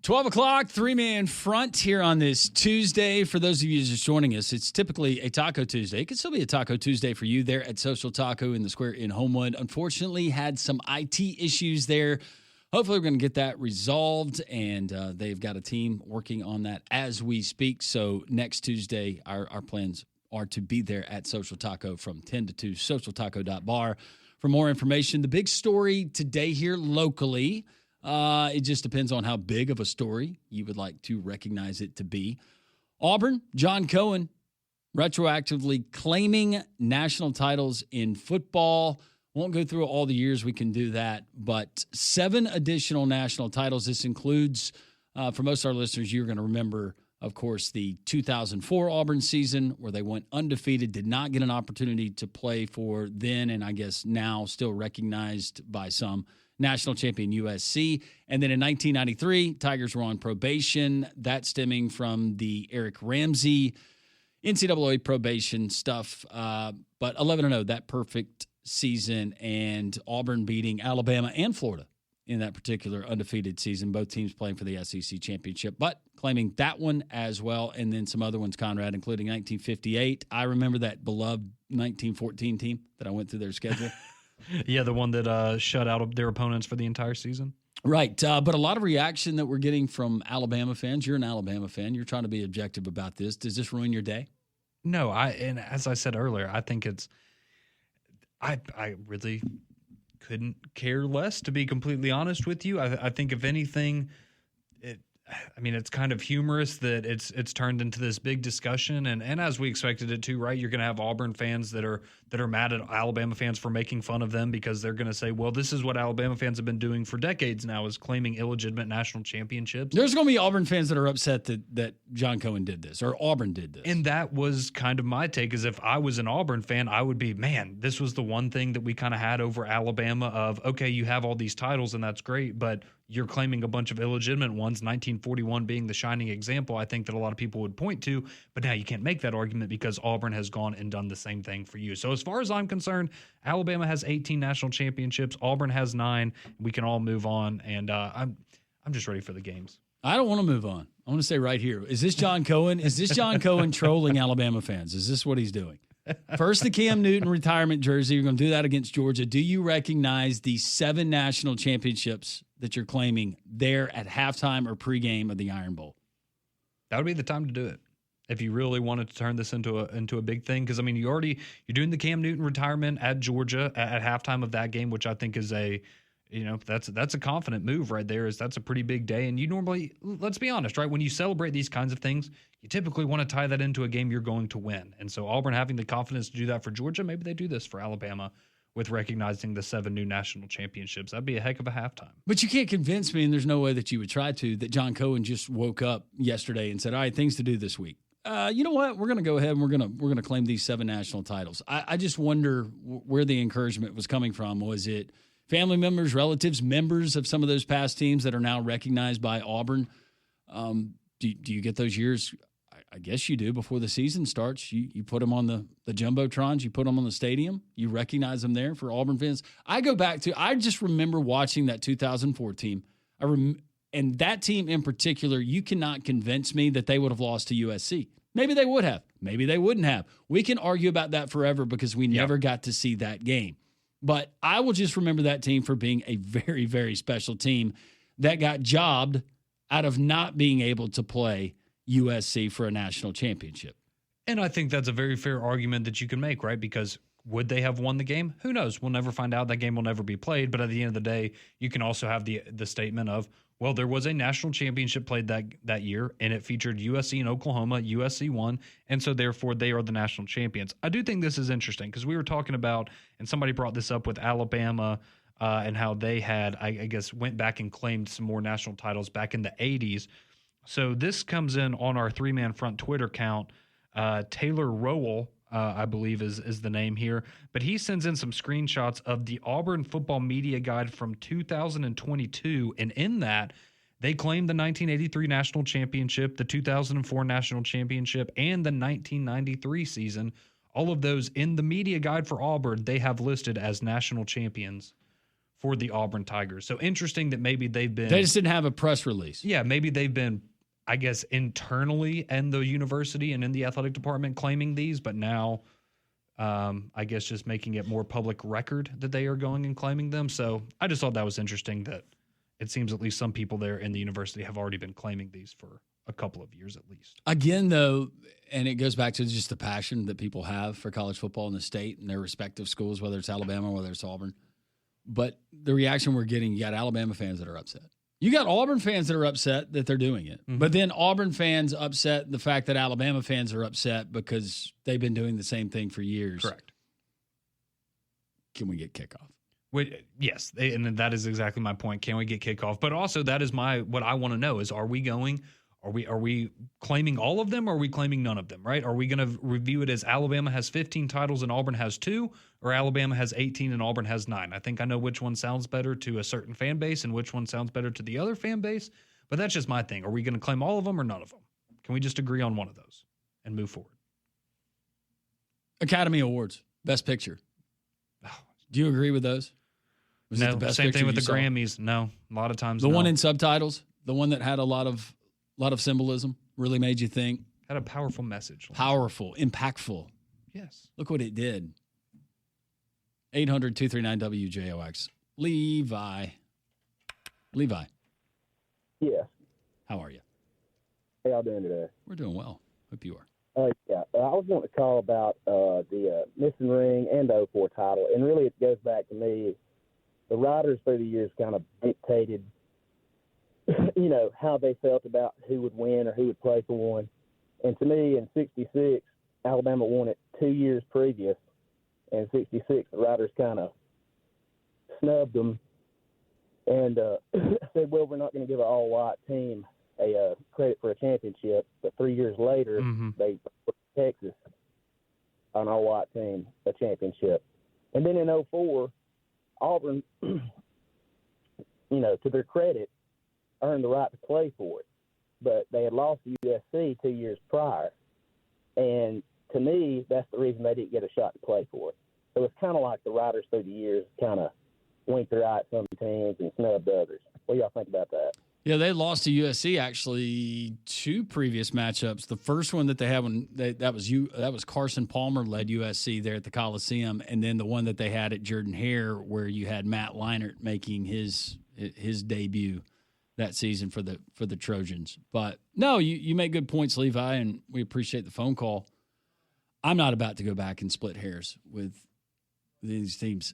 12 o'clock, three-man front here on this Tuesday. For those of you just joining us, it's typically a Taco Tuesday. It could still be a Taco Tuesday for you there at Social Taco in the Square in Homewood. Unfortunately, had some IT issues there. Hopefully, we're going to get that resolved, and they've got a team working on that as we speak. So next Tuesday, our plans are to be there at Social Taco from 10 to 2, socialtaco.bar. For more information, the big story today here locally, it just depends on how big of a story you would like to recognize it to be. Auburn, John Cohen, retroactively claiming national titles in football. Won't go through all the years, we can do that, but 7 additional national titles. This includes, for most of our listeners, you're going to remember, of course, the 2004 Auburn season where they went undefeated, did not get an opportunity to play for then, and I guess now still recognized by some, national champion USC. And then in 1993, Tigers were on probation. That stemming from the Eric Ramsey NCAA probation stuff. But 11-0, that perfect season, and Auburn beating Alabama and Florida in that particular undefeated season, both teams playing for the SEC championship, but claiming that one as well, and then some other ones, Conrad, including 1958. I remember that beloved 1914 team that I went through their schedule. Yeah, the one that shut out their opponents for the entire season. Right, but a lot of reaction that we're getting from Alabama fans. You're an Alabama fan. You're trying to be objective about this. Does this ruin your day? No, and as I said earlier, I think it's I really couldn't care less, to be completely honest with you. I think if anything, it's kind of humorous that it's turned into this big discussion, and as we expected it to, right? You're going to have Auburn fans that are mad at Alabama fans for making fun of them because they're going to say, well, this is what Alabama fans have been doing for decades now, is claiming illegitimate national championships. There's going to be Auburn fans that are upset that John Cohen did this or Auburn did this. And that was kind of my take, is if I was an Auburn fan, I would be, man, this was the one thing that we kind of had over Alabama of, okay, you have all these titles and that's great, but you're claiming a bunch of illegitimate ones, 1941 being the shining example, I think that a lot of people would point to. But now you can't make that argument because Auburn has gone and done the same thing for you. So as far as I'm concerned, Alabama has 18 national championships. Auburn has 9. We can all move on. And I'm just ready for the games. I don't want to move on. I want to say right here, is this John Cohen? Is this John Cohen trolling Alabama fans? Is this what he's doing? First, the Cam Newton retirement jersey. You're going to do that against Georgia. Do you recognize the 7 national championships that you're claiming there at halftime or pregame of the Iron Bowl? That would be the time to do it if you really wanted to turn this into a big thing. Because, I mean, you're doing the Cam Newton retirement at Georgia at halftime of that game, which I think is that's a confident move right there. That's a pretty big day. And you normally, let's be honest, right? When you celebrate these kinds of things, you typically want to tie that into a game you're going to win. And so Auburn having the confidence to do that for Georgia, maybe they do this for Alabama with recognizing the 7 new national championships. That'd be a heck of a halftime. But you can't convince me, and there's no way that you would try to, that John Cohen just woke up yesterday and said, all right, things to do this week. You know what? We're going to go ahead and we're going to claim these 7 national titles. I just wonder where the encouragement was coming from. Was it family members, relatives, members of some of those past teams that are now recognized by Auburn? Do you get those years? I guess you do before the season starts. You put them on the Jumbotrons. You put them on the stadium. You recognize them there for Auburn fans. I just remember watching that 2004 team. And that team in particular, you cannot convince me that they would have lost to USC. Maybe they would have. Maybe they wouldn't have. We can argue about that forever because we never got to see that game. But I will just remember that team for being a very, very special team that got jobbed out of not being able to play USC for a national championship. And I think that's a very fair argument that you can make, right? Because would they have won the game? Who knows? We'll never find out. That game will never be played. But at the end of the day, you can also have the statement of, well, there was a national championship played that year, and it featured USC and Oklahoma. USC won, and so therefore they are the national champions. I do think this is interesting because we were talking about, and somebody brought this up with Alabama and how they had, I guess, went back and claimed some more national titles back in the 80s. So this comes in on our 3-man front Twitter account. Taylor Rowell, I believe is the name here, but he sends in some screenshots of the Auburn football media guide from 2022, and in that they claim the 1983 national championship, the 2004 national championship, and the 1993 season. All of those in the media guide for Auburn, they have listed as national champions for the Auburn Tigers. So interesting that maybe they've been. They just didn't have a press release. Yeah, maybe they've been, I guess, internally in the university and in the athletic department claiming these, but now I guess just making it more public record that they are going and claiming them. So I just thought that was interesting that it seems at least some people there in the university have already been claiming these for a couple of years at least. Again, though, and it goes back to just the passion that people have for college football in the state and their respective schools, whether it's Alabama or whether it's Auburn. But the reaction we're getting, you got Alabama fans that are upset. You got Auburn fans that are upset that they're doing it. Mm-hmm. But then Auburn fans upset the fact that Alabama fans are upset because they've been doing the same thing for years. Correct. Can we get kickoff? Yes, and that is exactly my point. Can we get kickoff? But also that is what I want to know is, are we claiming all of them or are we claiming none of them, right? Are we going to review it as Alabama has 15 titles and Auburn has 2, or Alabama has 18 and Auburn has 9? I think I know which one sounds better to a certain fan base and which one sounds better to the other fan base, but that's just my thing. Are we going to claim all of them or none of them? Can we just agree on one of those and move forward? Academy Awards, Best Picture. Do you agree with those? Was no, same thing with the Grammys. No, a lot of times the one in subtitles, the one that had a lot of symbolism, really made you think. Had a powerful message. Powerful, impactful. Yes. Look what it did. 800-239-WJOX. Levi. Yeah. How are you? How y'all doing today? We're doing well. Hope you are. Yeah. I was wanting to call about the missing ring and the 04 title, and really it goes back to me. The writers through the years kind of dictated, how they felt about who would win or who would play for one. And to me, in '66, Alabama won it 2 years previous. And in '66, the writers kind of snubbed them and said, well, we're not going to give an all-white team a credit for a championship. But 3 years later, they put Texas, an all-white team, a championship. And then in '04, Auburn, to their credit, earned the right to play for it. But they had lost to USC 2 years prior. And to me, that's the reason they didn't get a shot to play for it. So it's kind of like the writers through the years kind of winked their eye at some teams and snubbed others. What do y'all think about that? Yeah, they lost to USC actually 2 previous matchups. The first one that they had that was Carson Palmer led USC there at the Coliseum, and then the one that they had at Jordan Hare where you had Matt Leinart making his debut that season for the Trojans. But no, you make good points, Levi, and we appreciate the phone call. I'm not about to go back and split hairs with these teams.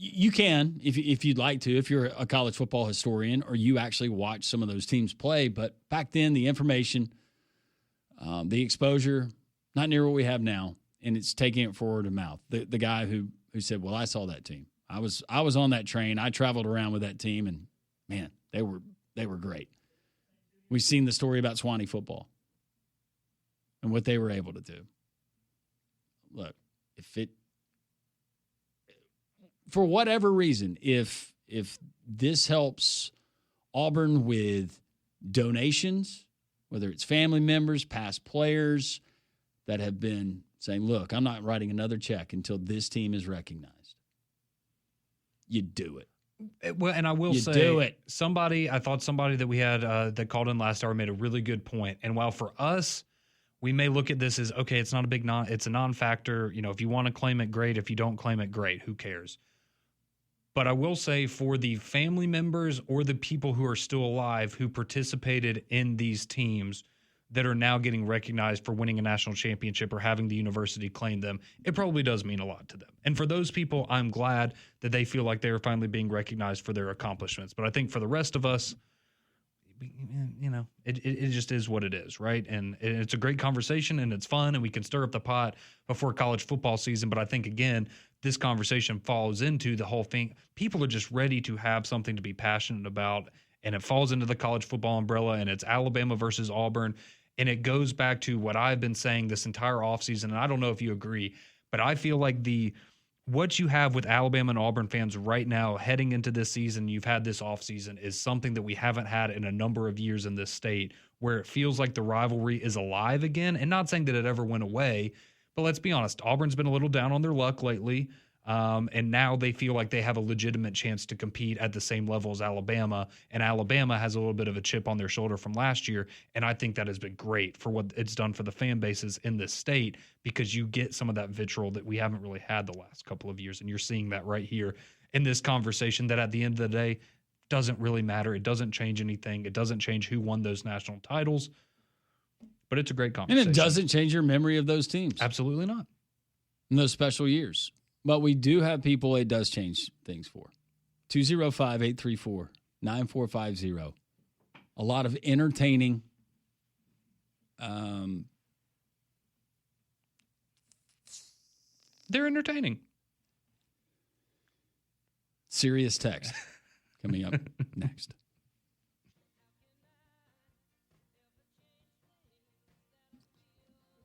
You can, if you'd like to, if you're a college football historian or you actually watch some of those teams play. But back then, the information, the exposure, not near what we have now, and it's taking it forward of mouth. The guy who said, "Well, I saw that team. I was on that train. I traveled around with that team, and man, they were great." We've seen the story about Swanee football and what they were able to do. Look, for whatever reason, if this helps Auburn with donations, whether it's family members, past players that have been saying, look, I'm not writing another check until this team is recognized, you do it. Well, and I will say, do it. Somebody that we had that called in last hour made a really good point. And while for us, we may look at this as, okay, it's not it's a non-factor. If you want to claim it, great. If you don't claim it, great. Who cares? But I will say for the family members or the people who are still alive who participated in these teams that are now getting recognized for winning a national championship or having the university claim them, it probably does mean a lot to them. And for those people, I'm glad that they feel like they're finally being recognized for their accomplishments. But I think for the rest of us, it just is what it is, right? And it's a great conversation and it's fun and we can stir up the pot before college football season. But I think, again, this conversation falls into the whole thing. People are just ready to have something to be passionate about, and it falls into the college football umbrella, and it's Alabama versus Auburn. And it goes back to what I've been saying this entire offseason, and I don't know if you agree, but I feel like what you have with Alabama and Auburn fans right now heading into this season, you've had this offseason, is something that we haven't had in a number of years in this state, where it feels like the rivalry is alive again. And not saying that it ever went away, but let's be honest, Auburn's been a little down on their luck lately. And now they feel like they have a legitimate chance to compete at the same level as Alabama. And Alabama has a little bit of a chip on their shoulder from last year. And I think that has been great for what it's done for the fan bases in this state, because you get some of that vitriol that we haven't really had the last couple of years. And you're seeing that right here in this conversation, that at the end of the day doesn't really matter. It doesn't change anything. It doesn't change who won those national titles. But it's a great conversation. And it doesn't change your memory of those teams. Absolutely not. In those special years. But we do have people it does change things for. 205-834-9450. A lot of entertaining they're entertaining. Serious text coming up next.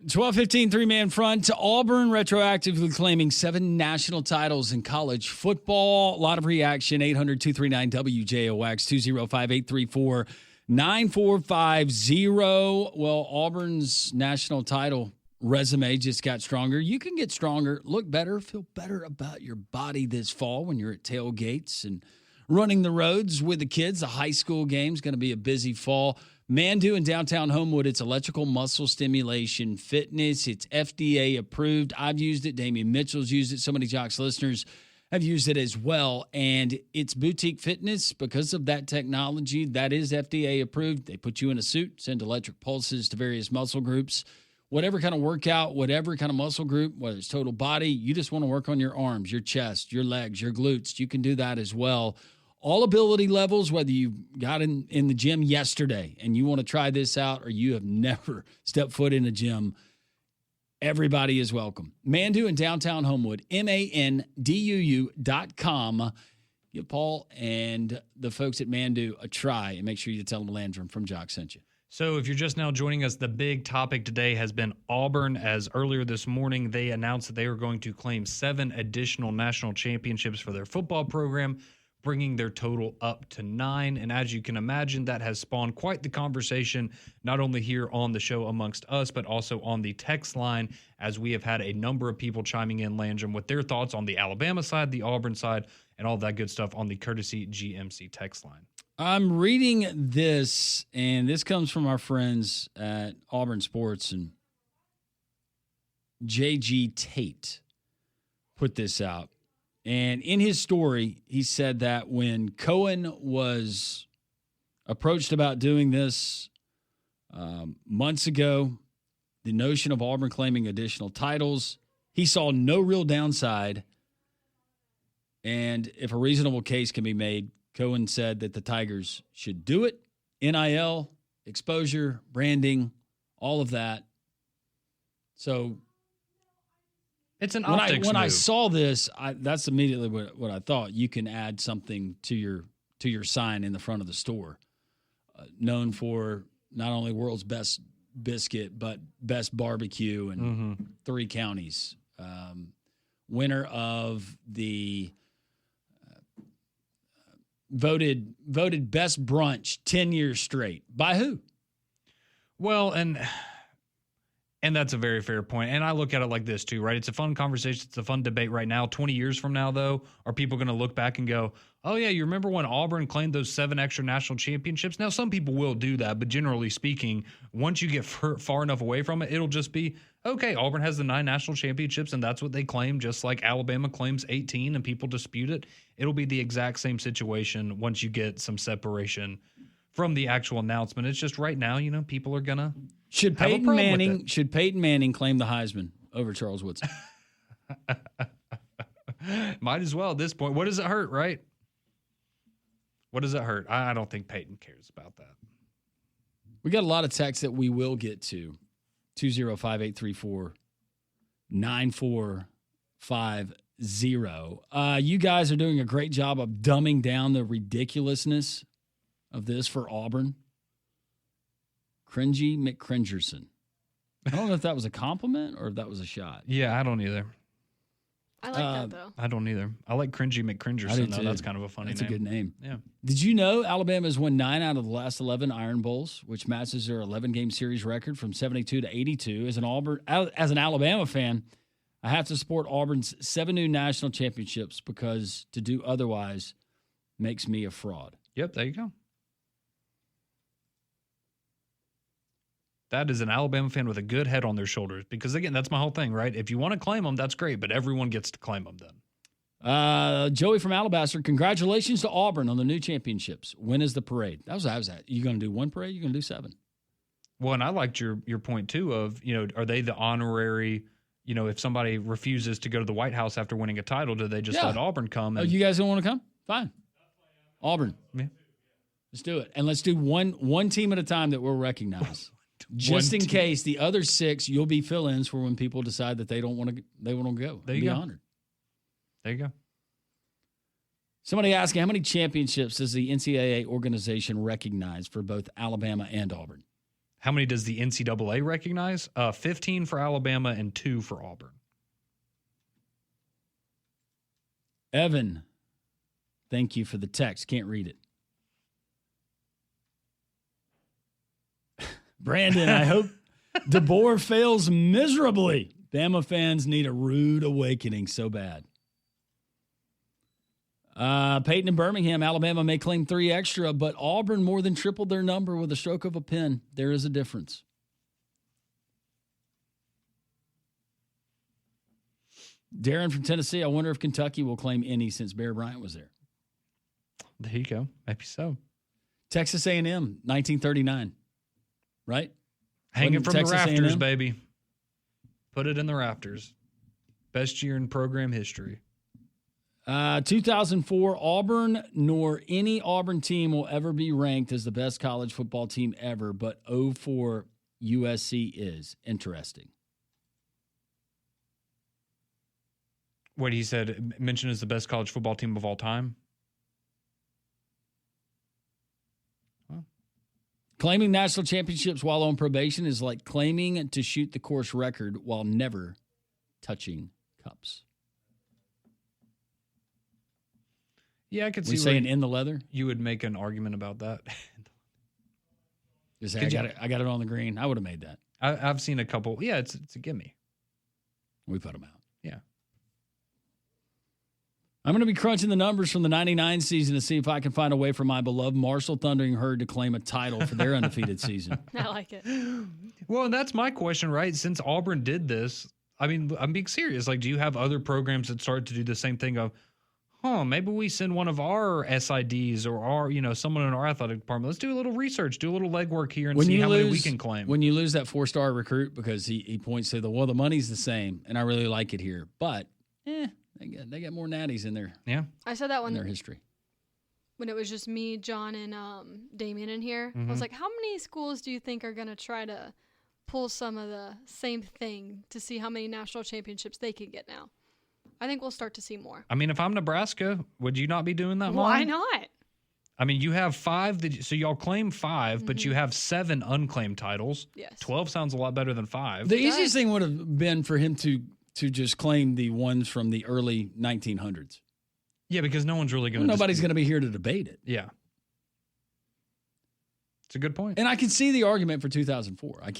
$12.15 three-man front. Auburn retroactively claiming 7 national titles in college football. A lot of reaction. 800-239-WJOX, 205-834-9450. Well, Auburn's national title resume just got stronger. You can get stronger, look better, feel better about your body this fall when you're at tailgates and running the roads with the kids. The high school game's going to be a busy fall. Mandu in downtown Homewood, it's electrical muscle stimulation fitness. It's FDA approved. I've used it. Damian Mitchell's used it. So many Jocks listeners have used it as well. And it's boutique fitness because of that technology. That is FDA approved. They put you in a suit, send electric pulses to various muscle groups. Whatever kind of workout, whatever kind of muscle group, whether it's total body, you just want to work on your arms, your chest, your legs, your glutes. You can do that as well. All ability levels, whether you got in the gym yesterday and you want to try this out or you have never stepped foot in a gym, everybody is welcome. Mandu in downtown Homewood, MANDUU.com. Give Paul and the folks at Mandu a try and make sure you tell them Landrum from Jock sent you. So if you're just now joining us, the big topic today has been Auburn, as earlier this morning they announced that they are going to claim 7 additional national championships for their football program, bringing their total up to 9. And as you can imagine, that has spawned quite the conversation, not only here on the show amongst us, but also on the text line, as we have had a number of people chiming in, Landrum, with their thoughts on the Alabama side, the Auburn side, and all that good stuff on the Courtesy GMC text line. I'm reading this, and this comes from our friends at Auburn Sports, and J.G. Tate put this out. And in his story, he said that when Cohen was approached about doing this months ago, the notion of Auburn claiming additional titles, he saw no real downside. And if a reasonable case can be made, Cohen said that the Tigers should do it. NIL, exposure, branding, all of that. So it's an optics when move. I saw this, that's immediately what I thought. You can add something to your sign in the front of the store, known for not only world's best biscuit but best barbecue in 3 counties. Winner of the voted best brunch 10 years straight. By who? Well, and that's a very fair point. And I look at it like this too, right? It's a fun conversation. It's a fun debate right now. 20 years from now, though, are people going to look back and go, oh, yeah, you remember when Auburn claimed those 7 extra national championships? Now, some people will do that, but generally speaking, once you get far enough away from it, it'll just be, okay, Auburn has the 9 national championships, and that's what they claim, just like Alabama claims 18 and people dispute it. It'll be the exact same situation once you get some separation from the actual announcement. It's just right now, people are going to Should Peyton Manning claim the Heisman over Charles Woodson? Might as well at this point. What does it hurt, right? What does it hurt? I don't think Peyton cares about that. We got a lot of texts that we will get to. 205-834-9450. You guys are doing a great job of dumbing down the ridiculousness of this for Auburn. Cringy McCringerson. I don't know if that was a compliment or if that was a shot. Yeah, I don't either. I like that, though. I don't either. I like Cringy McCringerson, though. That's kind of a funny name. That's a good name. Yeah. Did you know Alabama's won 9 out of the last 11 Iron Bowls, which matches their 11-game series record from 72 to 82? As an Alabama fan, I have to support Auburn's 7 new national championships because to do otherwise makes me a fraud. Yep, there you go. That is an Alabama fan with a good head on their shoulders because, again, that's my whole thing, right? If you want to claim them, that's great, but everyone gets to claim them then. Joey from Alabaster, congratulations to Auburn on the new championships. When is the parade? That was that. You going to do one parade? You're going to do 7? Well, and I liked your point, too, of, are they the honorary, if somebody refuses to go to the White House after winning a title, do they just let Auburn come? And, you guys don't want to come? Fine. Auburn. Yeah. Let's do it. And let's do one team at a time that we'll recognize. Just in case the other 6, you'll be fill-ins for when people decide that they want to go. There you be go. Honored. There you go. Somebody asking, how many championships does the NCAA organization recognize for both Alabama and Auburn? How many does the NCAA recognize? 15 for Alabama and 2 for Auburn. Evan, thank you for the text. Can't read it. Brandon, I hope DeBoer fails miserably. Bama fans need a rude awakening so bad. Peyton in Birmingham, Alabama may claim 3 extra, but Auburn more than tripled their number with a stroke of a pen. There is a difference. Darren from Tennessee, I wonder if Kentucky will claim any since Bear Bryant was there. There you go. Maybe so. Texas A&M, 1939. Right? Hanging from Texas the rafters, A&M? baby. Put it in the rafters. Best year in program history. 2004, Auburn nor any Auburn team will ever be ranked as the best college football team ever, but 04 USC is. Interesting. What he said, mentioned as the best college football team of all time. Claiming national championships while on probation is like claiming to shoot the course record while never touching cups. Yeah, I could see. We saying in the leather. You would make an argument about that. Just say, I got it on the green. I would have made that. I've seen a couple. Yeah, it's a gimme. We put them out. Yeah. I'm going to be crunching the numbers from the 99 season to see if I can find a way for my beloved Marshall Thundering Herd to claim a title for their undefeated season. I like it. Well, and that's my question, right? Since Auburn did this, I mean, I'm being serious. Like, do you have other programs that start to do the same thing of, maybe we send one of our SIDs or our, someone in our athletic department. Let's do a little research, do a little legwork here and see how many we can claim. When you lose that 4-star recruit because he points to the money's the same, and I really like it here, but they got more natties in there. Yeah. I said that in when their history. When it was just me, John, and Damien in here. I was like, how many schools do you think are going to try to pull some of the same thing to see how many national championships they can get now? I think we'll start to see more. I mean, if I'm Nebraska, would you not be doing that, Mom? Why not? I mean, you have 5, so y'all claim 5, but you have 7 unclaimed titles. Yes. 12 sounds a lot better than 5. The easiest thing would have been for him to just claim the ones from the early 1900s. Yeah, because no one's really going to. Nobody's going to be here to debate it. Yeah. It's a good point. And I can see the argument for 2004. I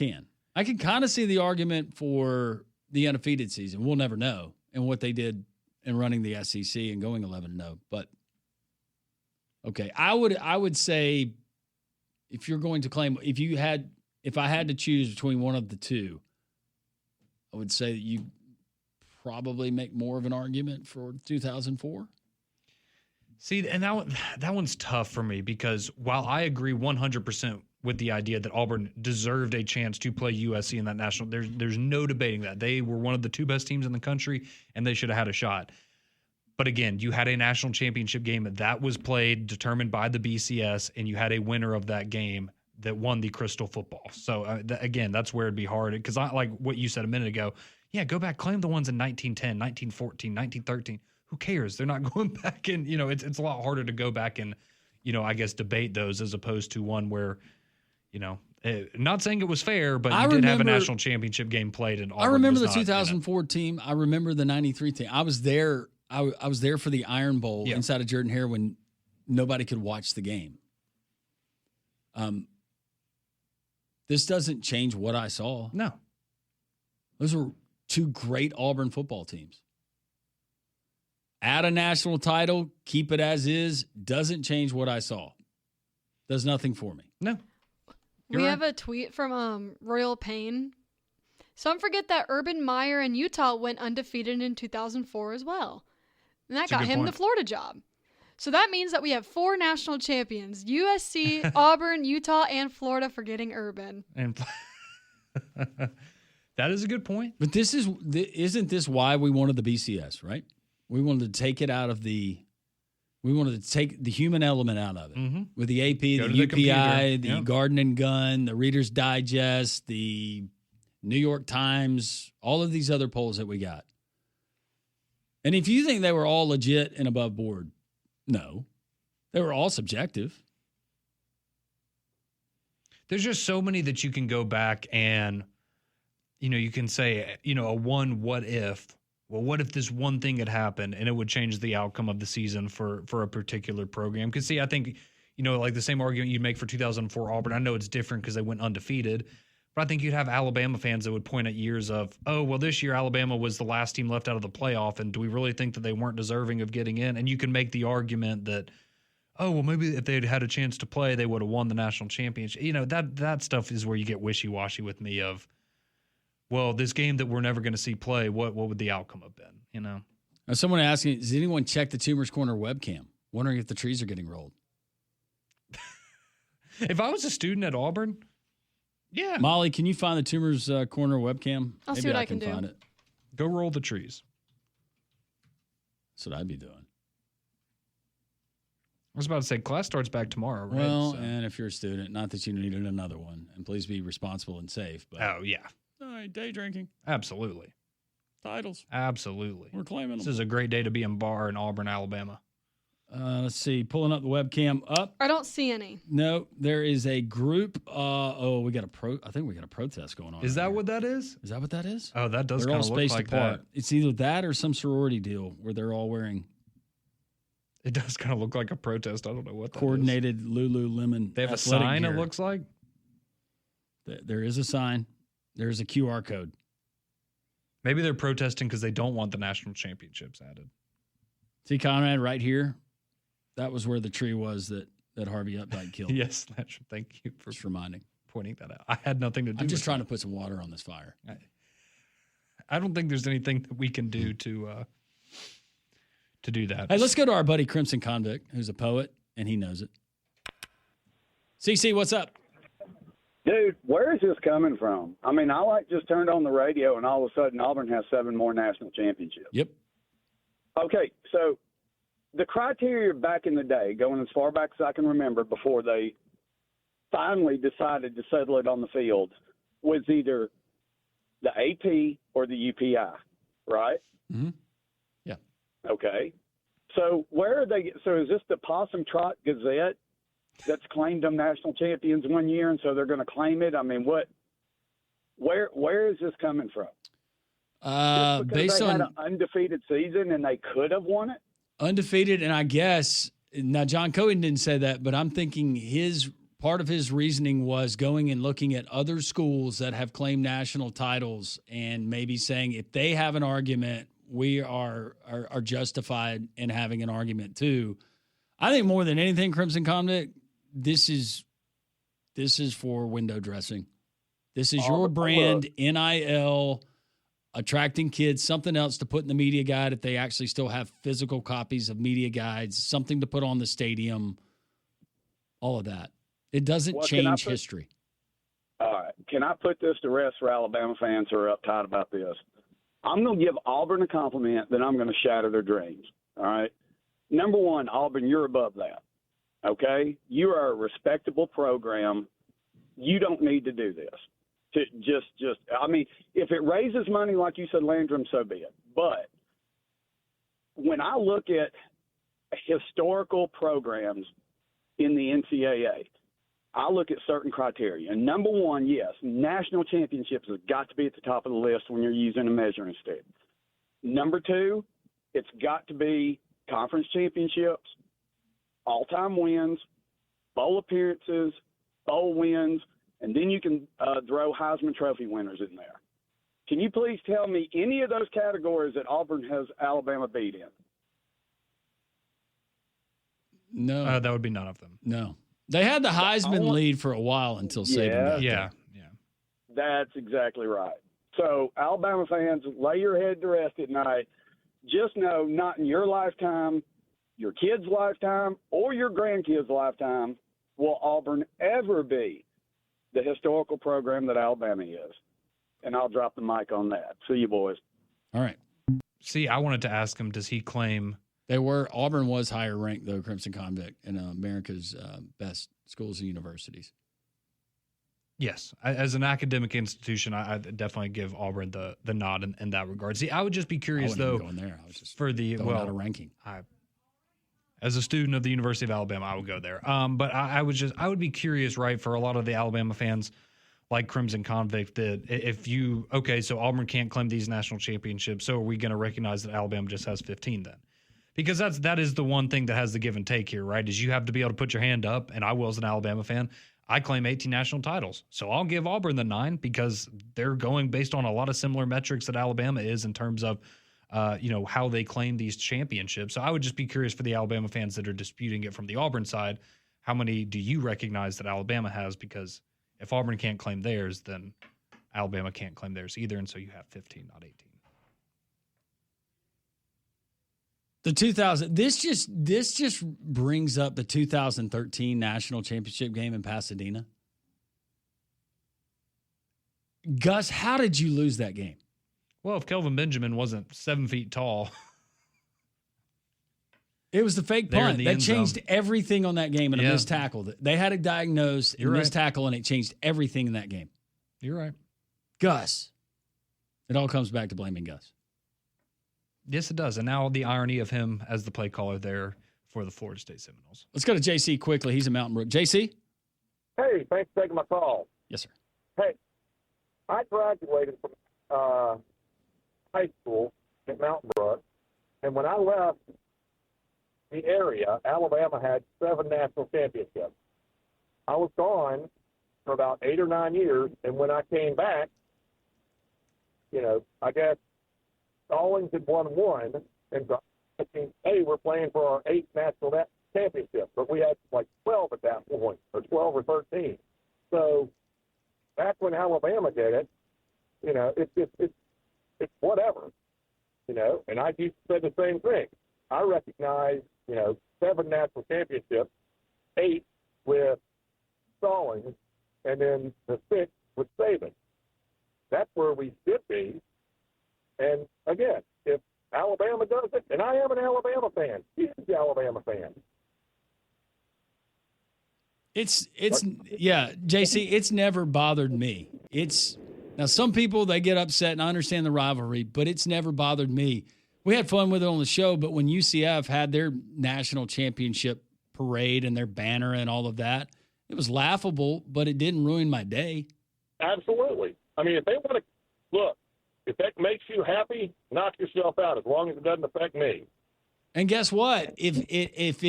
can kind of see the argument for the undefeated season. We'll never know. And what they did in running the SEC and going 11-0. But, okay, I would say if you're going to claim, if I had to choose between one of the two, I would say that you probably make more of an argument for 2004. See, and that one's tough for me because while I agree 100% with the idea that Auburn deserved a chance to play USC in that national, there's no debating that. They were one of the 2 best teams in the country, and they should have had a shot. But again, you had a national championship game that was played, determined by the BCS, and you had a winner of that game that won the Crystal Football. So, again, that's where it'd be hard. Because I like what you said a minute ago. Yeah, go back, claim the ones in 1910, 1914, 1913. Who cares? They're not going back in. It's a lot harder to go back and, I guess debate those as opposed to one where, not saying it was fair, but you did have a national championship game played. And I remember the 2004 team. I remember the 93 team. I was there. I was there for the Iron Bowl inside of Jordan Hare when nobody could watch the game. This doesn't change what I saw. No. Those were two great Auburn football teams. Add a national title, keep it as is, doesn't change what I saw. Does nothing for me. No. We have a tweet from Royal Payne. Some forget that Urban Meyer in Utah went undefeated in 2004 as well. And that got him the Florida job. So that means that we have 4 national champions: USC, Auburn, Utah, and Florida, forgetting Urban. And that is a good point. But isn't this why we wanted the BCS, right? We wanted to take it out of we wanted to take the human element out of it. With the AP, the UPI, the Garden and Gun, the Reader's Digest, the New York Times, all of these other polls that we got. And if you think they were all legit and above board, no. They were all subjective. There's just so many that you can go back and, you can say, a one what if. Well, what if this one thing had happened and it would change the outcome of the season for a particular program? Because, I think, like the same argument you'd make for 2004 Auburn. I know it's different because they went undefeated. But I think you'd have Alabama fans that would point at years of, oh, well, this year Alabama was the last team left out of the playoff, and do we really think that they weren't deserving of getting in? And you can make the argument that, oh, well, maybe if they had had a chance to play, they would have won the national championship. That stuff is where you get wishy-washy with me of, well, this game that we're never going to see play, what would the outcome have been, Now, someone asking, does anyone check the Tumors Corner webcam? Wondering if the trees are getting rolled. If I was a student at Auburn, yeah. Molly, can you find the Tumors Corner webcam? I'll see what I can do. Find it. Go roll the trees. That's what I'd be doing. I was about to say class starts back tomorrow, right? Well, and if you're a student, not that you needed another one, and please be responsible and safe. But oh, yeah. All right, day drinking. Absolutely. Titles. Absolutely. We're claiming them. This is a great day to be in bar in Auburn, Alabama. Let's see. Pulling up the webcam up. I don't see any. No, there is a group. We got I think we got a protest going on. Is that here. what that is? Is that what that is? Oh, that does kind of of look spaced like apart. that. It's either that or some sorority deal where they're all wearing. It does kind of look like a protest. I don't know what that coordinated is. Lululemon. They have a sign, gear. it looks like. There is a sign. There is a QR code. Maybe they're protesting because they don't want the national championships added. See, Conrad, right here, that was where the tree was that Harvey Updike killed. Yes, thank you for just reminding. Pointing that out. I had nothing to do with it. I'm just trying to put some water on this fire. I don't think there's anything that we can do to do that. Hey, let's go to our buddy Crimson Convict, who's a poet, and he knows it. CC, what's up? Dude, where is this coming from? I mean, I just turned on the radio, and all of a sudden Auburn has 7 more national championships. Yep. Okay, so the criteria back in the day, going as far back as I can remember before they finally decided to settle it on the field, was either the AP or the UPI, right? Mm-hmm. Yeah. Okay. So where are they? So is this the Possum Trot Gazette that's claimed them national champions one year, and so they're going to claim it? I mean, where is this coming from? Based they on had an undefeated season and they could have won it. Undefeated, and I guess now John Cohen didn't say that, but I'm thinking part of his reasoning was going and looking at other schools that have claimed national titles and maybe saying if they have an argument, we are justified in having an argument too. I think more than anything, Crimson Convict, this is for window dressing. This is your brand, NIL, attracting kids, something else to put in the media guide if they actually still have physical copies of media guides, something to put on the stadium, all of that. It doesn't change history. All right. Can I put this to rest for Alabama fans who are uptight about this? I'm going to give Auburn a compliment, then I'm going to shatter their dreams. All right. Number one, Auburn, you're above that. Okay? You are a respectable program. You don't need to do this. I mean, if it raises money, like you said, Landrum, so be it. But when I look at historical programs in the NCAA, I look at certain criteria. And number one, yes, national championships have got to be at the top of the list when you're using a measuring stick. Number two, it's got to be conference championships, all-time wins, bowl appearances, bowl wins, and then you can throw Heisman Trophy winners in there. Can you please tell me any of those categories that Auburn has Alabama beat in? No. That would be none of them. No. They had the Heisman lead for a while until Saban got Yeah. there. That's exactly right. So, Alabama fans, lay your head to rest at night. Just know, not in your lifetime, your kid's lifetime, or your grandkids' lifetime will Auburn ever be the historical program that Alabama is. And I'll drop the mic on that. See you, boys. All right. See, I wanted to ask him, does he claim Auburn was higher ranked, though, Crimson Convict, in America's best schools and universities. Yes, as an academic institution, I definitely give Auburn the nod in that regard. See, I would just be curious though. Going there, I was just for the out a ranking. As a student of the University of Alabama, I would go there. But I would be curious, right, for a lot of the Alabama fans, like Crimson Convict, that so Auburn can't claim these national championships, so are we going to recognize that Alabama just has 15 then? Because that is the one thing that has the give and take here, right? Is you have to be able to put your hand up, and I will as an Alabama fan. I claim 18 national titles. So I'll give Auburn the 9 because they're going based on a lot of similar metrics that Alabama is in terms of, how they claim these championships. So I would just be curious for the Alabama fans that are disputing it from the Auburn side, how many do you recognize that Alabama has? Because if Auburn can't claim theirs, then Alabama can't claim theirs either. And so you have 15, not 18. This just brings up the 2013 national championship game in Pasadena. Gus, how did you lose that game? Well, if Kelvin Benjamin wasn't 7 feet tall, it was the fake punt that changed everything on that game and a missed tackle. They had it diagnosed and missed tackle, and it changed everything in that game. You're right, Gus. It all comes back to blaming Gus. Yes, it does. And now the irony of him as the play caller there for the Florida State Seminoles. Let's go to JC quickly. He's in Mountain Brook. JC? Hey, thanks for taking my call. Yes, sir. Hey, I graduated from high school at Mountain Brook, and when I left the area, Alabama had 7 national championships. I was gone for about 8 or 9 years, and when I came back, I guess Stallings had won 1, and so I think, hey, we're playing for our 8th national championship, but we had like 12 at that point, or 12 or 13. So back when Alabama did it, it's whatever, and I used to say the same thing. I recognize, 7 national championships, 8 with Stallings, and then the 6th with Saban. That's where we should be. And again, if Alabama does it, and I am an Alabama fan, huge Alabama fan. JC, it's never bothered me. Now some people, they get upset, and I understand the rivalry, but it's never bothered me. We had fun with it on the show, but when UCF had their national championship parade and their banner and all of that, it was laughable, but it didn't ruin my day. Absolutely. I mean, if they want to look, if that makes you happy, knock yourself out as long as it doesn't affect me. And guess what? If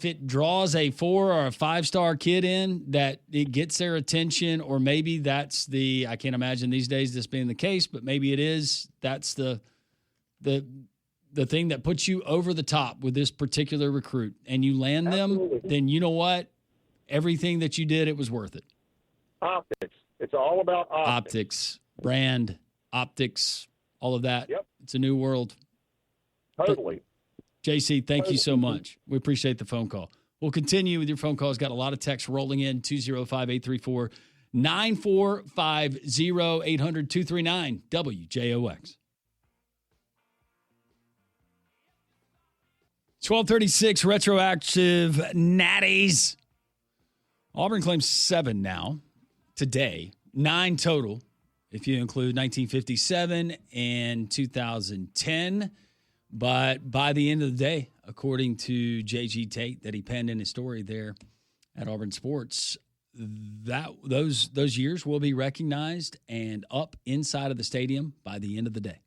it draws a 4 or a 5-star kid in, that it gets their attention, or maybe that's I can't imagine these days this being the case, but maybe it is. That's the thing that puts you over the top with this particular recruit, and you land them, then you know what? Everything that you did, it was worth it. Optics. It's all about optics. Optics, brand, optics, all of that. Yep. It's a new world. Totally. But, JC, thank you so much. We appreciate the phone call. We'll continue with your phone calls. Got a lot of texts rolling in, 205-834-9450, 800-239 WJOX. 1236 retroactive natties. Auburn claims 7 now, today, 9 total, if you include 1957 and 2010. But by the end of the day, according to J.G. Tate that he penned in his story there at Auburn Sports, those years will be recognized and up inside of the stadium by the end of the day.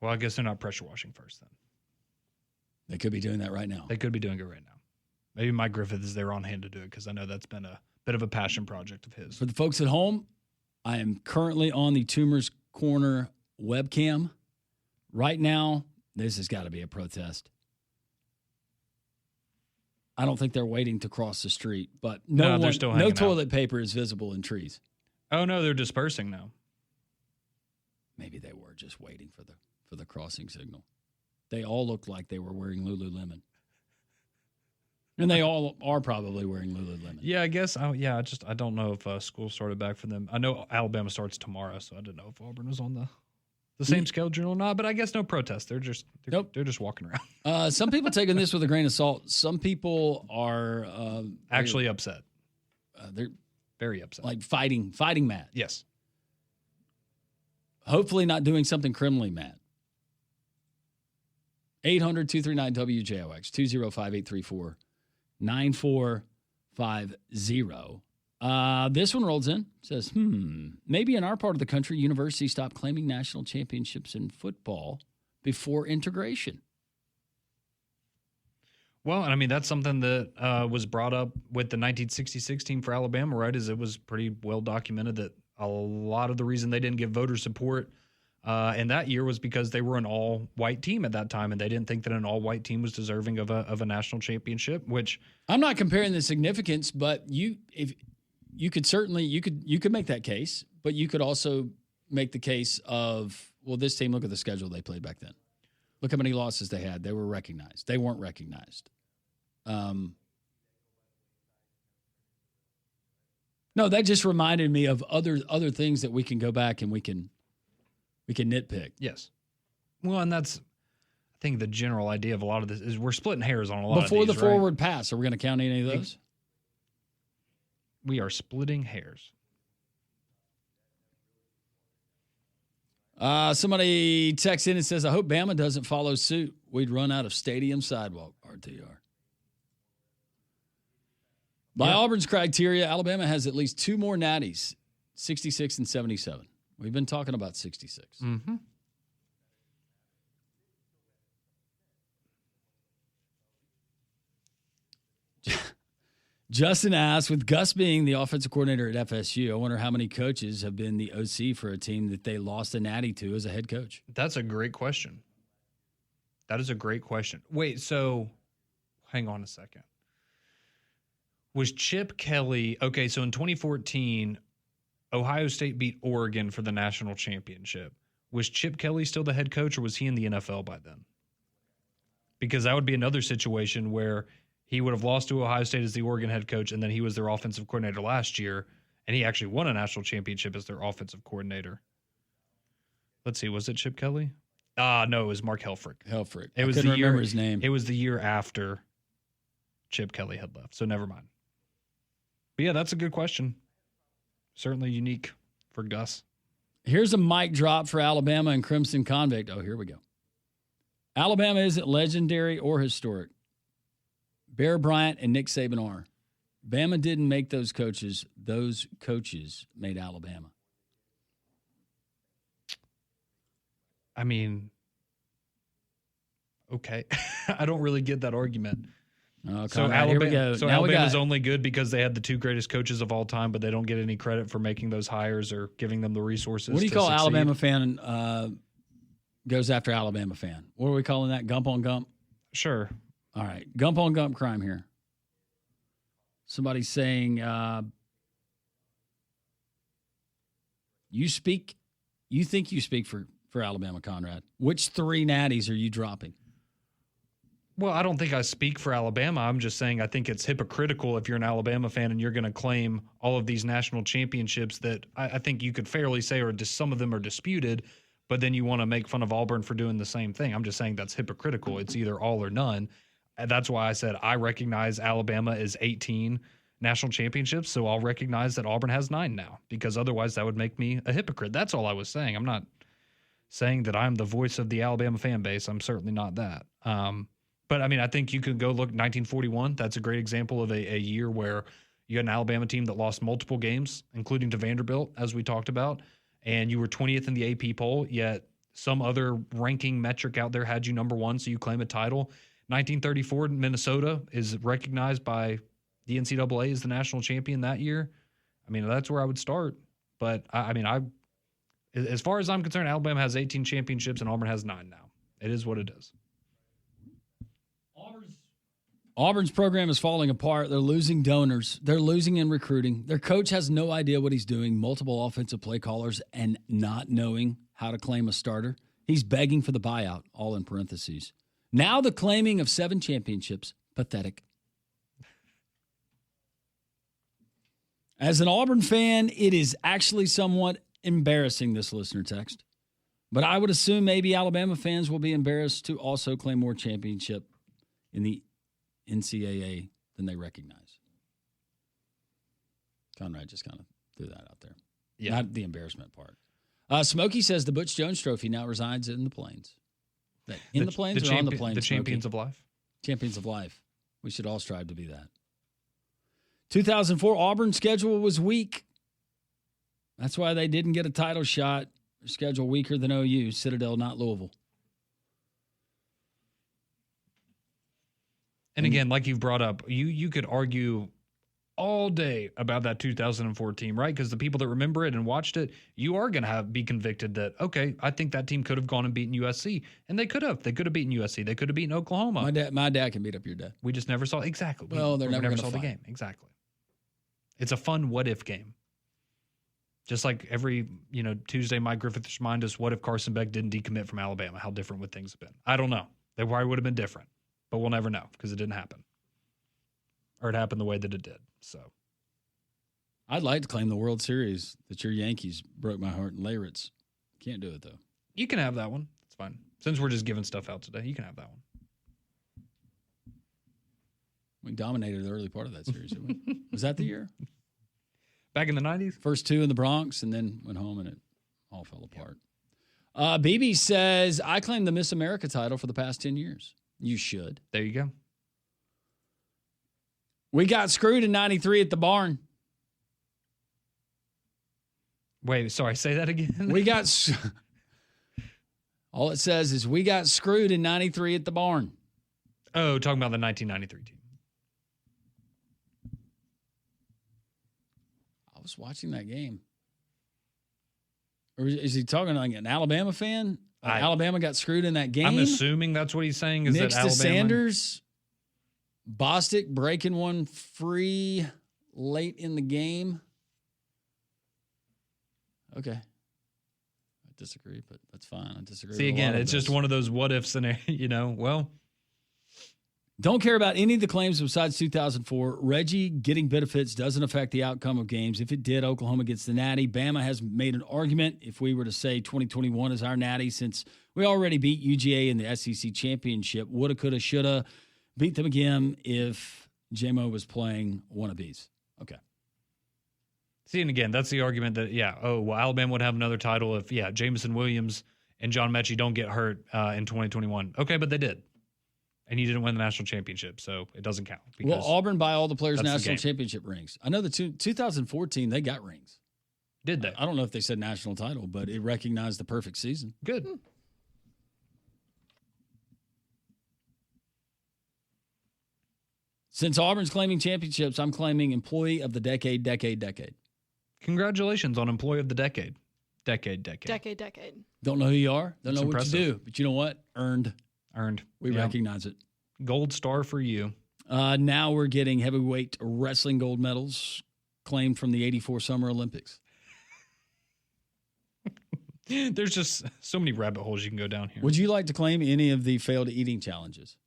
Well, I guess they're not pressure washing first then. They could be doing that right now. They could be doing it right now. Maybe Mike Griffith is there on hand to do it, because I know that's been a bit of a passion project of his. For the folks at home, I am currently on the Tumors Corner webcam. Right now, this has got to be a protest. I don't think they're waiting to cross the street, but they're still hanging no out. toilet paper is visible in trees. Oh, no, they're dispersing now. Maybe they were just waiting for the crossing signal. They all looked like they were wearing Lululemon. And they all are probably wearing Lululemon. Yeah, I guess. I don't know if school started back for them. I know Alabama starts tomorrow, so I didn't know if Auburn was on the same schedule or not. But I guess no protest. They're just walking around. Some people taking this with a grain of salt. Some people are actually upset. They're very upset, like fighting mad. Yes. Hopefully, not doing something criminally mad. 800-239-WJOX 205-834-9450. This one rolls in. Says, maybe in our part of the country, universities stop claiming national championships in football before integration. Well, and I mean, that's something that was brought up with the 1966 team for Alabama, right? Is it was pretty well documented that a lot of the reason they didn't get voter support in that year was because they were an all-white team at that time, and they didn't think that an all-white team was deserving of a national championship. Which I'm not comparing the significance, but you could make that case, but you could also make the case of, well, this team, look at the schedule they played back then. Look how many losses they had. They were recognized. They weren't recognized. No, that just reminded me of other things that we can go back and we can nitpick. Yes. Well, and that's, I think, the general idea of a lot of this is we're splitting hairs on a lot Before of these, the forward pass, are we going to count any of those? We are splitting hairs. Somebody texts in and says, I hope Bama doesn't follow suit. We'd run out of stadium sidewalk, RTR. By Auburn's criteria, Alabama has at least two more natties, 66 and 77. We've been talking about 66. Mm-hmm. Justin asks, with Gus being the offensive coordinator at FSU, I wonder how many coaches have been the OC for a team that they lost a natty to as a head coach. That's a great question. That is a great question. Wait, so hang on a second. Was Chip Kelly, okay, so in 2014, Ohio State beat Oregon for the national championship. Was Chip Kelly still the head coach, or was he in the NFL by then? Because that would be another situation where he would have lost to Ohio State as the Oregon head coach, and then he was their offensive coordinator last year, and he actually won a national championship as their offensive coordinator. Let's see, was it Chip Kelly? No, it was Mark Helfrich. I couldn't remember his name. It was the year after Chip Kelly had left, so never mind. But yeah, that's a good question. Certainly unique for Gus. Here's a mic drop for Alabama and Crimson Convict. Oh, here we go. Alabama isn't legendary or historic. Bear Bryant and Nick Saban are. Bama didn't make those coaches. Those coaches made Alabama. I mean, okay. I don't really get that argument. Oh, so here we go. So Alabama's only good because they had the two greatest coaches of all time, but they don't get any credit for making those hires or giving them the resources. What do you call succeed? Alabama fan goes after Alabama fan? What are we calling that? Gump on gump? Sure. All right. Gump on gump crime here. Somebody's saying you think you speak for Alabama, Conrad. Which three natties are you dropping? Well, I don't think I speak for Alabama. I'm just saying I think it's hypocritical if you're an Alabama fan and you're going to claim all of these national championships that I think you could fairly say some of them are disputed, but then you want to make fun of Auburn for doing the same thing. I'm just saying that's hypocritical. It's either all or none. And that's why I said I recognize Alabama is 18 national championships, so I'll recognize that Auburn has 9 now, because otherwise that would make me a hypocrite. That's all I was saying. I'm not saying that I'm the voice of the Alabama fan base. I'm certainly not that. But, I mean, I think you could go look 1941. That's a great example of a year where you had an Alabama team that lost multiple games, including to Vanderbilt, as we talked about, and you were 20th in the AP poll, yet some other ranking metric out there had you number 1, so you claim a title. 1934, Minnesota is recognized by the NCAA as the national champion that year. I mean, that's where I would start. But as far as I'm concerned, Alabama has 18 championships and Auburn has 9 now. It is what it is. Auburn's program is falling apart. They're losing donors. They're losing in recruiting. Their coach has no idea what he's doing, multiple offensive play callers, and not knowing how to claim a starter. He's begging for the buyout, all in parentheses. Now the claiming of 7 championships, pathetic. As an Auburn fan, it is actually somewhat embarrassing, this listener text. But I would assume maybe Alabama fans will be embarrassed to also claim more championship in the NCAA than they recognize. Conrad just kind of threw that out there. Yeah. Not the embarrassment part. Smokey says the Butch Jones Trophy now resides in the Plains. In the Plains or on the Plains? The Champions of Life. Champions of Life. We should all strive to be that. 2004 Auburn schedule was weak. That's why they didn't get a title shot. Their schedule weaker than OU. Citadel, not Louisville. And again, like you've brought up, you could argue all day about that 2004 team, right? Because the people that remember it and watched it, you are going to be convicted that, okay, I think that team could have gone and beaten USC. And they could have. They could have beaten USC. They could have beaten Oklahoma. My dad can beat up your dad. We just never saw. Exactly. Well, they're never saw fight. the game. Exactly. It's a fun what-if game. Just like every, Tuesday, Mike Griffith remind us, what if Carson Beck didn't decommit from Alabama? How different would things have been? I don't know. They probably would have been different. But we'll never know because it didn't happen. Or it happened the way that it did. So I'd like to claim the World Series that your Yankees broke my heart in Leyritz. Can't do it, though. You can have that one. It's fine. Since we're just giving stuff out today, you can have that one. We dominated the early part of that series, didn't we? Was that the year? Back in the 90s? First 2 in the Bronx, and then went home, and it all fell apart. BB says, I claim the Miss America title for the past 10 years. You should. There you go. We got screwed in 93 at the barn. Wait, sorry, say that again. We got all it says is we got screwed in 93 at the barn. Oh, talking about the 1993 team. I was watching that game. Or is he talking like an Alabama fan? Alabama got screwed in that game? I'm assuming that's what he's saying. Is Next that Alabama? to Sanders, Bostic breaking one free late in the game. Okay. I disagree, but that's fine. I disagree. See, again, it's just one of those what if scenarios, well. Don't care about any of the claims besides 2004. Reggie getting benefits doesn't affect the outcome of games. If it did, Oklahoma gets the natty. Bama has made an argument if we were to say 2021 is our natty since we already beat UGA in the SEC championship. Woulda, coulda, shoulda. Beat them again if JMO was playing wannabes. Okay. See, and again, that's the argument that, Alabama would have another title if, Jameson Williams and John Mechie don't get hurt in 2021. Okay, but they did. And you didn't win the national championship, so it doesn't count. Well, Auburn buy all the players' national championship rings. I know the 2014, they got rings. Did they? I don't know if they said national title, but it recognized the perfect season. Good. Since Auburn's claiming championships, I'm claiming employee of the decade. Congratulations on employee of the decade. Decade. Don't know who you are. Don't That's know impressive. what you do. But you know what? Earned. We recognize it. Gold star for you. Now we're getting heavyweight wrestling gold medals claimed from the 84 Summer Olympics. There's just so many rabbit holes you can go down here. Would you like to claim any of the failed eating challenges?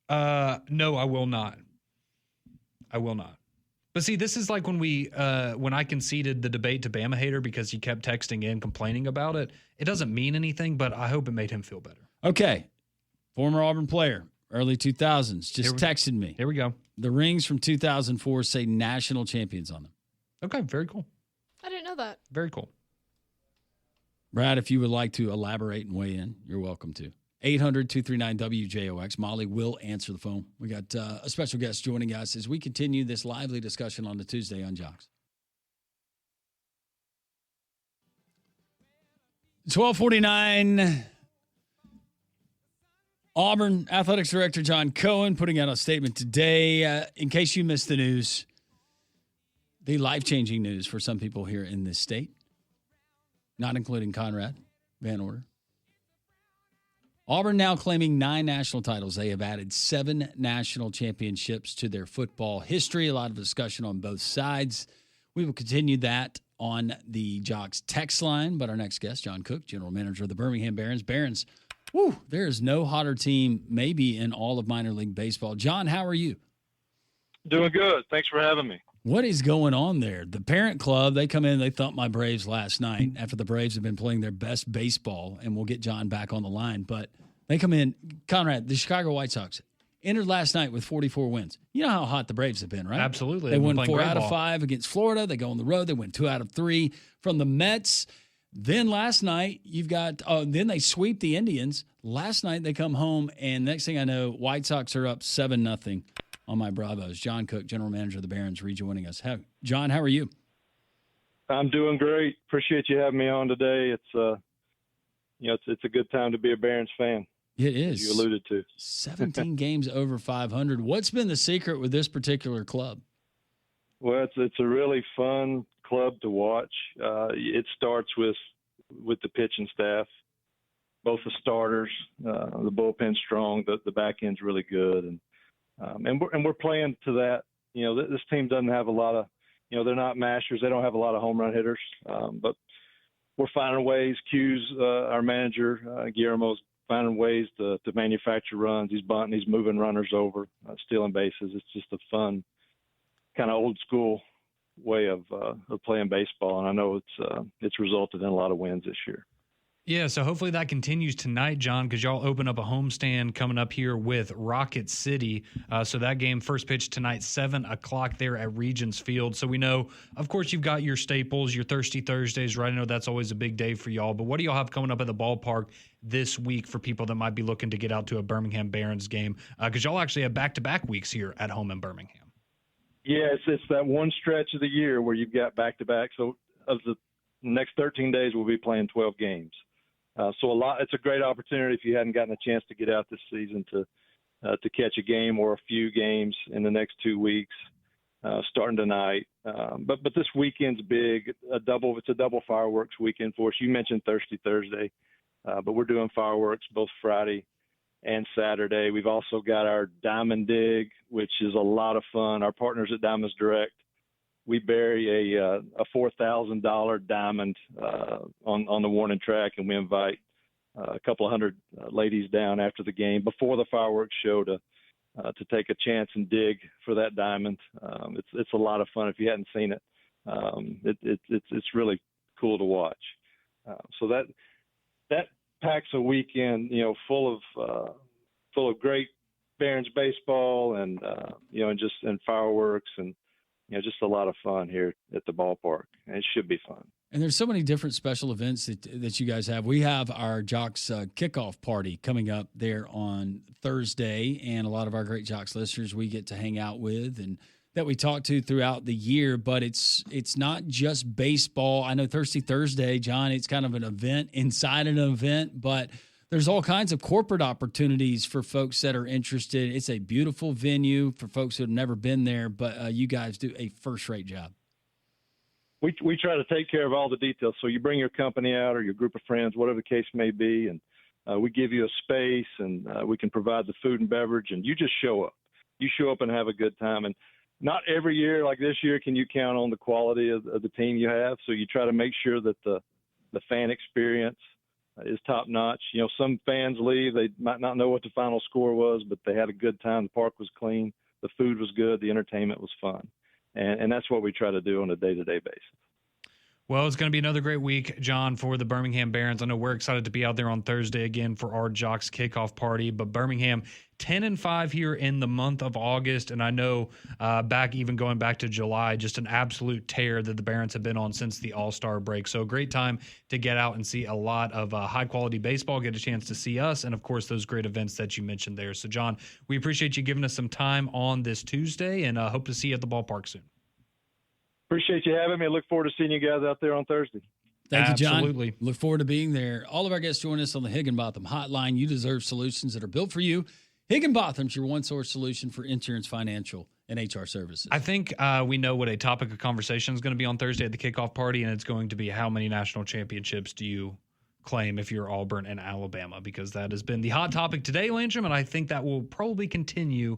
No, I will not. But see, this is like when I conceded the debate to Bama Hater because he kept texting in complaining about it. It doesn't mean anything, but I hope it made him feel better. Okay. Former Auburn player, early 2000s, just texted me. Here we go. The rings from 2004 say national champions on them. Okay, very cool. I didn't know that. Very cool. Brad, if you would like to elaborate and weigh in, you're welcome to. 800-239-WJOX. Molly will answer the phone. We got a special guest joining us as we continue this lively discussion on the Tuesday on Jocks. 12:49. Auburn Athletics Director John Cohen putting out a statement today. In case you missed the news, The life-changing news for some people here in this state, not including Conrad Van Order. Auburn now claiming 9 national titles. They have added 7 national championships to their football history. A lot of discussion on both sides. We will continue that on the Jocks text line. But our next guest, John Cook, general manager of the Birmingham Barons. Barons, there is no hotter team maybe in all of minor league baseball. John, how are you? Doing good. Thanks for having me. What is going on there? The parent club, they come in, they thumped my Braves last night after the Braves have been playing their best baseball, and we'll get John back on the line. But they come in, Conrad, the Chicago White Sox entered last night with 44 wins. You know how hot the Braves have been, right? Absolutely. They won 4 out of 5 against Florida. They go on the road. They win 2 out of 3 from the Mets. Then last night, you've got then they sweep the Indians. Last night, they come home, and next thing I know, White Sox are up 7-0. On my Bravos. John Cook, general manager of the Barons, rejoining us. John, how are you? I'm doing great. Appreciate you having me on today. It's it's a good time to be a Barons fan. It is. As you alluded to. 17 games over 500. What's been the secret with this particular club? Well, it's a really fun club to watch. It starts with the pitching staff, both the starters, the bullpen's strong, the back end's really good, and we're playing to that. This team doesn't have a lot of, they're not mashers. They don't have a lot of home run hitters, but we're finding ways. Q's our manager, Guillermo's finding ways to manufacture runs. He's bunting, he's moving runners over, stealing bases. It's just a fun, kind of old school way of playing baseball, and I know it's resulted in a lot of wins this year. Yeah, so hopefully that continues tonight, John, because y'all open up a homestand coming up here with Rocket City. So that game, first pitch tonight, 7 o'clock there at Regions Field. So we know, of course, you've got your staples, your Thirsty Thursdays, right? I know that's always a big day for y'all. But what do y'all have coming up at the ballpark this week for people that might be looking to get out to a Birmingham Barons game? Because y'all actually have back-to-back weeks here at home in Birmingham. Yeah, it's that one stretch of the year where you've got back-to-back. So of the next 13 days, we'll be playing 12 games. It's a great opportunity if you hadn't gotten a chance to get out this season to catch a game or a few games in the next 2 weeks, starting tonight. But this weekend's big. It's a double fireworks weekend for us. You mentioned Thirsty Thursday, but we're doing fireworks both Friday and Saturday. We've also got our Diamond Dig, which is a lot of fun. Our partners at Diamonds Direct, we bury a $4,000 diamond on the warning track, and we invite a couple of hundred ladies down after the game before the fireworks show to take a chance and dig for that diamond. It's a lot of fun. If you hadn't seen it, it's really cool to watch. So that packs a weekend, full of great Barons baseball and fireworks and. Just a lot of fun here at the ballpark. And it should be fun. And there's so many different special events that you guys have. We have our Jocks kickoff party coming up there on Thursday, and a lot of our great Jocks listeners we get to hang out with and that we talk to throughout the year. But it's not just baseball. I know Thirsty Thursday, John, it's kind of an event inside an event, but there's all kinds of corporate opportunities for folks that are interested. It's a beautiful venue for folks who have never been there, but you guys do a first-rate job. We try to take care of all the details. So you bring your company out or your group of friends, whatever the case may be, and we give you a space, and we can provide the food and beverage, and you just show up. You show up and have a good time. And not every year, like this year, can you count on the quality of the team you have. So you try to make sure that the fan experience is top notch. Some fans leave, they might not know what the final score was, but they had a good time. The park was clean, the food was good, the entertainment was fun. And that's what we try to do on a day-to-day basis. Well, it's going to be another great week, John, for the Birmingham Barons. I know we're excited to be out there on Thursday again for our Jocks kickoff party, but Birmingham 10-5 here in the month of August, and I know going back to July, just an absolute tear that the Barons have been on since the All-Star break. So a great time to get out and see a lot of high-quality baseball, get a chance to see us, and, of course, those great events that you mentioned there. So, John, we appreciate you giving us some time on this Tuesday, and hope to see you at the ballpark soon. Appreciate you having me. I look forward to seeing you guys out there on Thursday. Thank you, John. Absolutely. Look forward to being there. All of our guests join us on the Higginbotham Hotline. You deserve solutions that are built for you. Higginbotham's your one-source solution for insurance, financial, and HR services. I think we know what a topic of conversation is going to be on Thursday at the kickoff party, and it's going to be how many national championships do you claim if you're Auburn and Alabama, because that has been the hot topic today, Landrum, and I think that will probably continue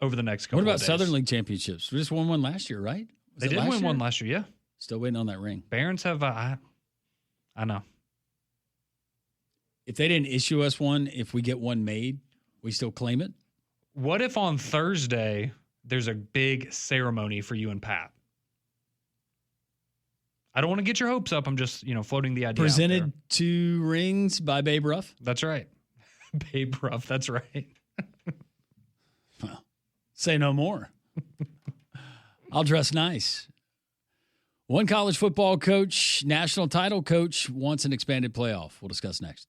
over the next couple of days. What about Southern League championships? We just won one last year, right? They did win one last year, yeah. Still waiting on that ring. Barons have, I know. If they didn't issue us one, if we get one made, we still claim it? What if on Thursday there's a big ceremony for you and Pat? I don't want to get your hopes up. I'm just, floating the idea. Presented 2 rings by Babe Ruff? That's right. Babe Ruff, that's right. Well, say no more. I'll dress nice. One college football coach, national title coach, wants an expanded playoff. We'll discuss next.